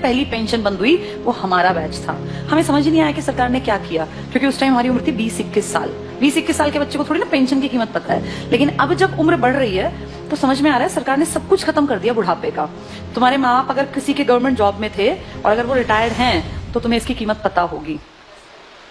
पहली पेंशन बंद हुई वो हमारा बैच था। हमें समझ नहीं आया कि सरकार ने क्या किया, क्योंकि उस टाइम हमारी उम्र थी 20-21 साल। 20-21 साल के बच्चे को थोड़ी ना पेंशन की कीमत पता है। लेकिन अब जब उम्र बढ़ रही है तो समझ में आ रहा है सरकार ने सब कुछ खत्म कर दिया बुढ़ापे का। तुम्हारे माँ बाप अगर किसी के गवर्नमेंट जॉब में थे और अगर वो रिटायर्ड हैं तो तुम्हें इसकी कीमत पता होगी।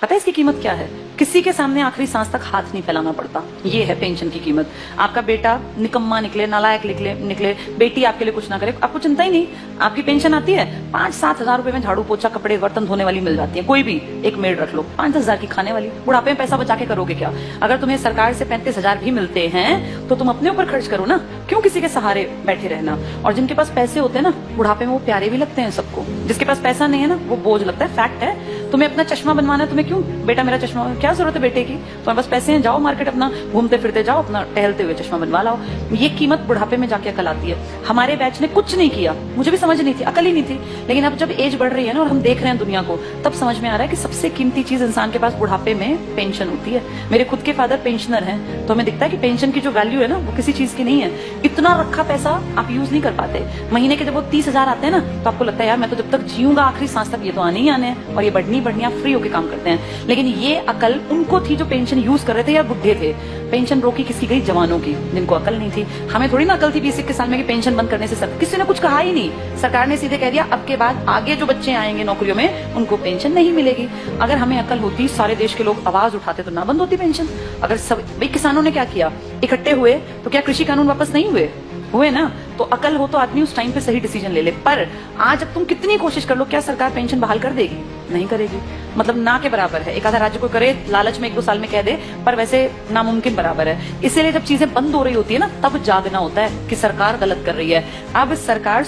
पता है इसकी कीमत क्या है? किसी के सामने आखिरी सांस तक हाथ नहीं फैलाना पड़ता। ये है पेंशन की कीमत। आपका बेटा निकम्मा निकले, नालायक निकले, बेटी आपके लिए कुछ ना करे, आपको चिंता ही नहीं। आपकी पेंशन आती है, 5-7 हजार रुपए में झाड़ू पोछा कपड़े बर्तन धोने वाली मिल जाती है। कोई भी एक मेड रख लो, 5-10 हजार की खाने वाली। बुढ़ापे में पैसा बचा के करोगे क्या? अगर तुम्हें सरकार से 35 हजार भी मिलते हैं तो तुम अपने ऊपर खर्च करो ना, क्यों किसी के सहारे बैठे रहना। और जिनके पास पैसे होते हैं ना, बुढ़ापे में वो प्यारे भी लगते हैं सबको। जिसके पास पैसा नहीं है ना, वो बोझ लगता है। फैक्ट है। तुम्हें अपना चश्मा बनवाना है, तुम्हें क्यों बेटा मेरा चश्मा, क्या जरूरत है बेटे की? तुम्हारे पास पैसे हैं, जाओ मार्केट अपना घूमते फिरते जाओ, अपना टहलते हुए चश्मा बनवा लाओ। ये कीमत बुढ़ापे में जाके अकल आती है। हमारे बैच ने कुछ नहीं किया, मुझे भी समझ नहीं थी, अकल ही नहीं थी। लेकिन अब जब एज बढ़ रही है ना और हम देख रहे हैं दुनिया को, तब समझ में आ रहा है कि सबसे कीमती चीज इंसान के पास बुढ़ापे में पेंशन होती है। मेरे खुद के फादर पेंशनर हैं, तो हमें दिखता है कि पेंशन की जो वैल्यू है ना, वो किसी चीज की नहीं है। इतना रखा पैसा आप यूज नहीं कर पाते। महीने के जब वो 30 हजार आते हैं ना, तो आपको लगता है यार मैं तो जब तक जीऊंगा आखिरी सांस तक ये तो आने ही आने हैं, और ये बढ़नी आप फ्री होकर काम करते हैं। लेकिन ये अकल उनको थी जो पेंशन यूज कर रहे थे या बुढ़े थे। पेंशन रोकी किसी गई जवानों की, जिनको अकल नहीं थी। हमें थोड़ी ना अकल थी 20-21 साल में कि पेंशन बंद करने से किसी ने कुछ कहा ही नहीं। सरकार ने सीधे कह दिया अब के बाद आगे जो बच्चे आएंगे नौकरियों में उनको पेंशन नहीं मिलेगी। अगर हमें अकल होती, सारे देश के लोग आवाज उठाते तो ना बंद होती पेंशन। अगर सब भाई किसानों ने क्या किया, इकट्ठे हुए तो क्या कृषि कानून वापस नहीं हुए ना? तो अकल हो तो आदमी उस टाइम पे सही डिसीजन ले ले। पर आज अब तुम कितनी कोशिश कर लो, क्या सरकार पेंशन बहाल कर देगी? नहीं करेगी। मतलब ना के बराबर है। एक आधा राज्य को करे, लालच में 1-2 साल में कह दे, पर वैसे नामुमकिन बराबर है। इसीलिए जब चीजें बंद हो रही होती है ना, तब जागना होता है कि सरकार गलत कर रही है। अब सरकार